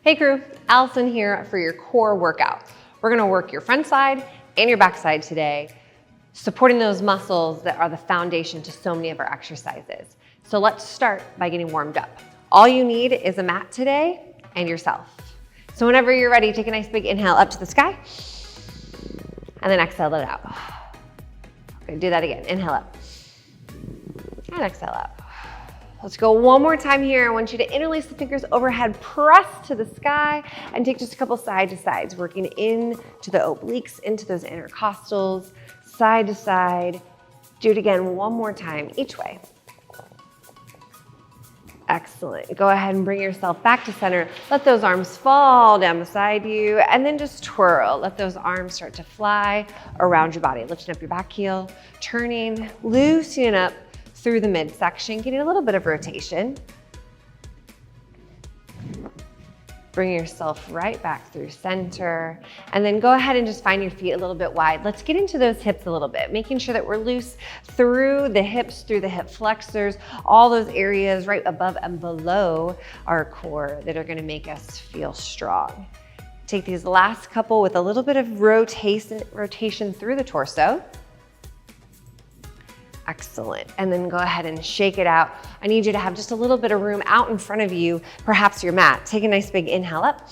Hey crew, Allison here for your core workout. We're gonna work your front side and your back side today, supporting those muscles that are the foundation to so many of our exercises. So let's start by getting warmed up. All you need is a mat today and yourself. So whenever you're ready, take a nice big inhale up to the sky, and then exhale it out. Okay, do that again. Inhale up, and exhale out. Let's go one more time here. I want you to interlace the fingers overhead, press to the sky, and take just a couple side to sides, working into the obliques, into those intercostals, side to side. Do it again one more time, each way. Excellent. Go ahead and bring yourself back to center. Let those arms fall down beside you, and then just twirl. Let those arms start to fly around your body, lifting up your back heel, turning, loosening up through the midsection, getting a little bit of rotation. Bring yourself right back through center, and then go ahead and just find your feet a little bit wide. Let's get into those hips a little bit, making sure that we're loose through the hips, through the hip flexors, all those areas right above and below our core that are gonna make us feel strong. Take these last couple with a little bit of rotation through the torso. Excellent. And then go ahead and shake it out. I need you to have just a little bit of room out in front of you, perhaps your mat. Take a nice big inhale up.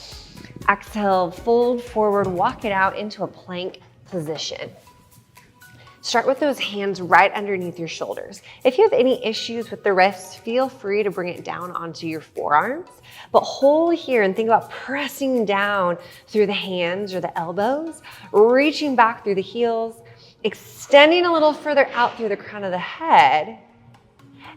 Exhale, fold forward, walk it out into a plank position. Start with those hands right underneath your shoulders. If you have any issues with the wrists, feel free to bring it down onto your forearms, but hold here and think about pressing down through the hands or the elbows, reaching back through the heels, extending a little further out through the crown of the head,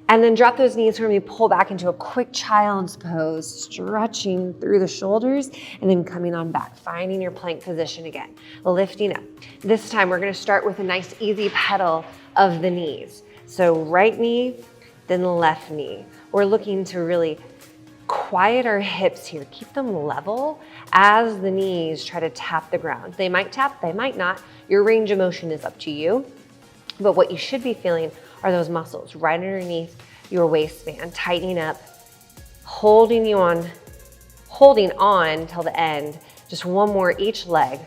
and then drop those knees when you pull back into a quick child's pose, stretching through the shoulders, and then coming on back, finding your plank position again, lifting up. This time we're gonna start with a nice easy pedal of the knees. So right knee, then left knee. We're looking to really quiet our hips here, keep them level as the knees try to tap the ground. They might tap, they might not. Your range of motion is up to you. But what you should be feeling are those muscles right underneath your waistband, tightening up, holding on till the end. Just one more each leg,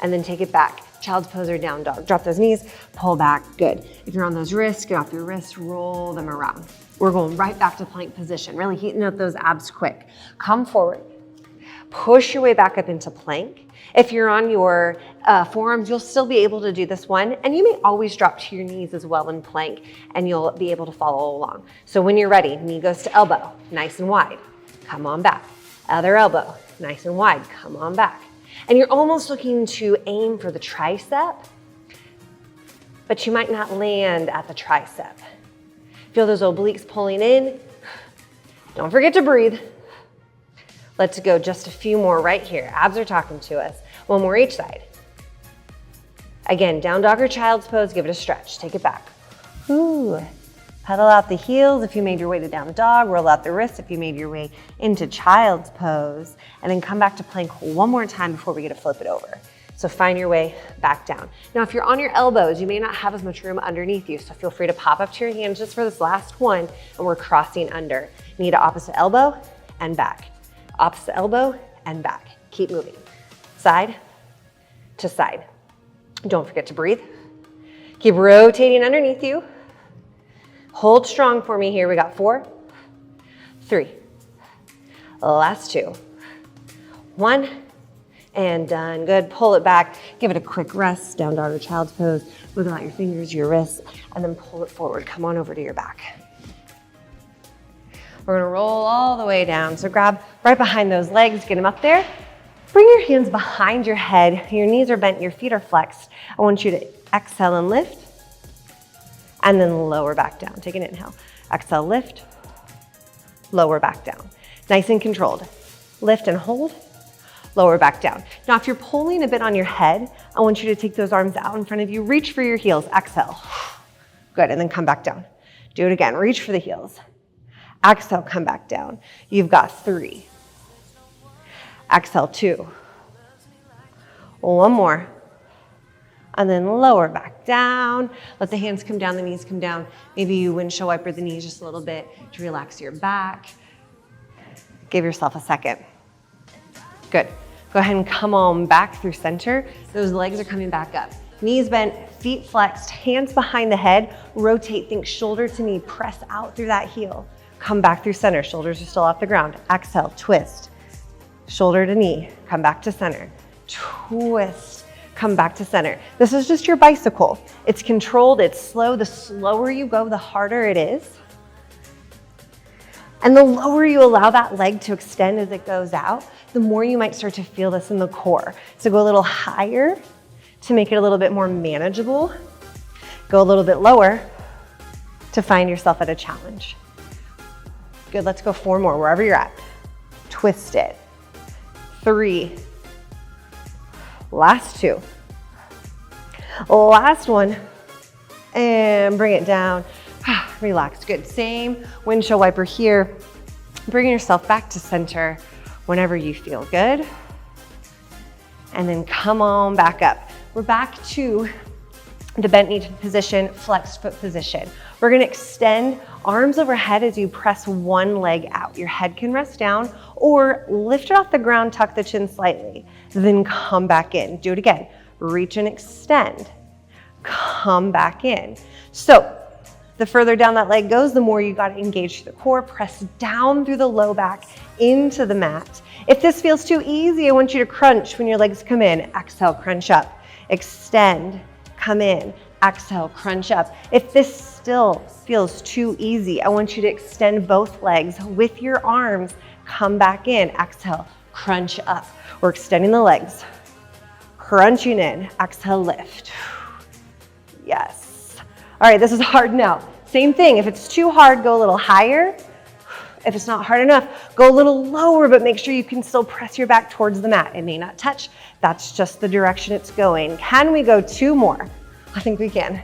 and then take it back. Child's pose or down dog. Drop those knees, pull back, good. If you're on those wrists, get off your wrists, roll them around. We're going right back to plank position, really heating up those abs quick. Come forward, push your way back up into plank. If you're on your forearms, you'll still be able to do this one, and you may always drop to your knees as well in plank, and you'll be able to follow along. So when you're ready, knee goes to elbow, nice and wide, come on back. Other elbow, nice and wide, come on back. And you're almost looking to aim for the tricep, but you might not land at the tricep. Feel those obliques pulling in. Don't forget to breathe. Let's go just a few more right here. Abs are talking to us. One more each side. Again, down dog or child's pose, give it a stretch. Take it back. Ooh. Pedal out the heels if you made your way to down dog. Roll out the wrists if you made your way into child's pose. And then come back to plank one more time before we get to flip it over. So find your way back down. Now, if you're on your elbows, you may not have as much room underneath you, so feel free to pop up to your hands just for this last one, and we're crossing under. Knee to opposite elbow and back. Opposite elbow and back. Keep moving. Side to side. Don't forget to breathe. Keep rotating underneath you. Hold strong for me here. We got 4, 3, last 2, 1, and done. Good. Pull it back. Give it a quick rest. Down dog or child's pose. Wiggle out your fingers, your wrists, and then pull it forward. Come on over to your back. We're gonna roll all the way down. So grab right behind those legs, get them up there. Bring your hands behind your head. Your knees are bent, your feet are flexed. I want you to exhale and lift, and then lower back down. Take an inhale. Exhale, lift, lower back down. Nice and controlled. Lift and hold, lower back down. Now, if you're pulling a bit on your head, I want you to take those arms out in front of you. Reach for your heels. Exhale. Good, and then come back down. Do it again. Reach for the heels. Exhale, come back down. You've got 3. Exhale, 2. One more. And then lower back down. Let the hands come down, the knees come down. Maybe you windshield wiper the knees just a little bit to relax your back. Give yourself a second. Good. Go ahead and come on back through center. Those legs are coming back up. Knees bent, feet flexed, hands behind the head. Rotate, think shoulder to knee, press out through that heel. Come back through center, shoulders are still off the ground. Exhale, twist. Shoulder to knee, come back to center. Twist, come back to center. This is just your bicycle. It's controlled, it's slow. The slower you go, the harder it is. And the lower you allow that leg to extend as it goes out, the more you might start to feel this in the core. So go a little higher to make it a little bit more manageable. Go a little bit lower to find yourself at a challenge. Good, let's go 4 more, wherever you're at. Twist it. 3. Last 2. Last 1. And bring it down. Relax, good. Same windshield wiper here. Bring yourself back to center whenever you feel good. And then come on back up. We're back to the bent knee position, flexed foot position. We're gonna extend arms overhead as you press one leg out. Your head can rest down or lift it off the ground, tuck the chin slightly, then come back in. Do it again. Reach and extend. Come back in. So the further down that leg goes, the more you gotta engage the core, press down through the low back into the mat. If this feels too easy, I want you to crunch when your legs come in. Exhale, crunch up. Extend, come in. Exhale, crunch up. If this still feels too easy, I want you to extend both legs with your arms. Come back in. Exhale, crunch up. We're extending the legs. Crunching in. Exhale, lift. Yes. All right, this is hard now. Same thing. If it's too hard, go a little higher. If it's not hard enough, go a little lower, but make sure you can still press your back towards the mat. It may not touch. That's just the direction it's going. Can we go 2 more? I think we can.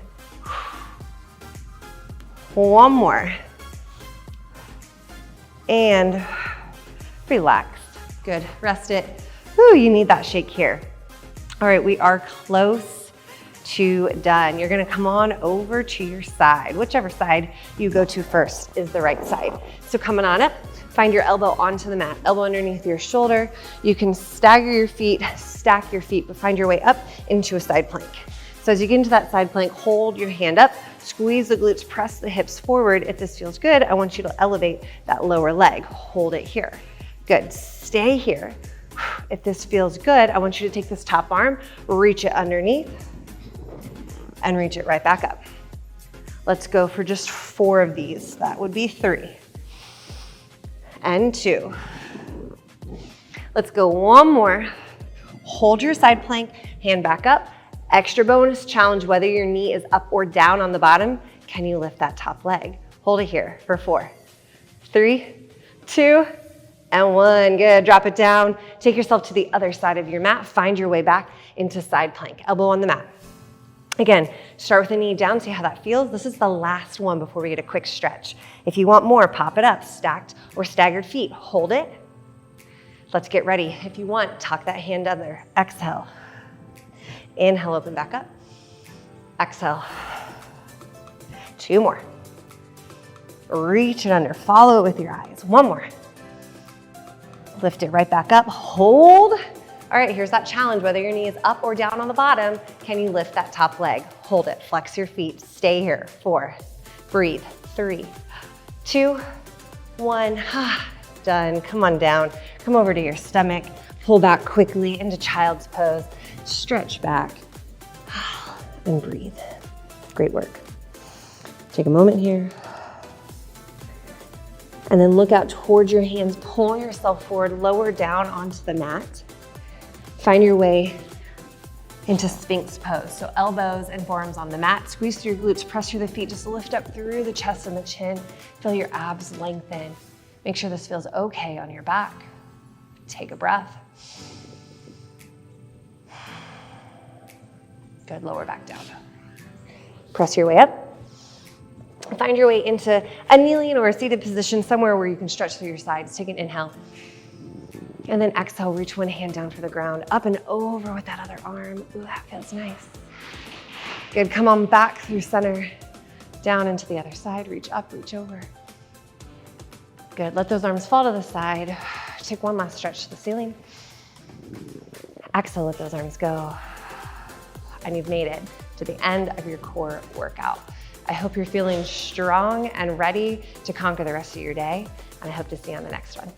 1 more. And relax. Good. Rest it. Ooh, you need that shake here. All right, we are close to done. You're gonna come on over to your side. Whichever side you go to first is the right side. So coming on up, find your elbow onto the mat, elbow underneath your shoulder. You can stagger your feet, stack your feet, but find your way up into a side plank. So as you get into that side plank, hold your hand up, squeeze the glutes, press the hips forward. If this feels good, I want you to elevate that lower leg. Hold it here. Good, stay here. If this feels good, I want you to take this top arm, reach it underneath, and reach it right back up. Let's go for just 4 of these. That would be 3. And 2. Let's go 1 more. Hold your side plank, hand back up. Extra bonus challenge, whether your knee is up or down on the bottom, can you lift that top leg? Hold it here for 4, 3, 2, and 1. Good, drop it down. Take yourself to the other side of your mat. Find your way back into side plank, elbow on the mat. Again, start with the knee down, see how that feels. This is the last one before we get a quick stretch. If you want more, pop it up, stacked or staggered feet. Hold it. Let's get ready. If you want, tuck that hand under. Exhale. Inhale, open back up. Exhale. 2 more. Reach it under, follow it with your eyes. 1 more. Lift it right back up, hold. All right, here's that challenge. Whether your knee is up or down on the bottom, can you lift that top leg? Hold it, flex your feet, stay here. 4, breathe. 3, 2, 1, done. Come on down, come over to your stomach, pull back quickly into child's pose, stretch back, and breathe. Great work. Take a moment here. And then look out towards your hands, pull yourself forward, lower down onto the mat. Find your way into Sphinx pose. So elbows and forearms on the mat, squeeze through your glutes, press through the feet, just lift up through the chest and the chin. Feel your abs lengthen. Make sure this feels okay on your back. Take a breath. Good, lower back down. Press your way up. Find your way into a kneeling or a seated position, somewhere where you can stretch through your sides. Take an inhale. And then exhale, reach one hand down for the ground, up and over with that other arm. Ooh, that feels nice. Good, come on back through center, down into the other side, reach up, reach over. Good, let those arms fall to the side. Take one last stretch to the ceiling. Exhale, let those arms go. And you've made it to the end of your core workout. I hope you're feeling strong and ready to conquer the rest of your day, and I hope to see you on the next one.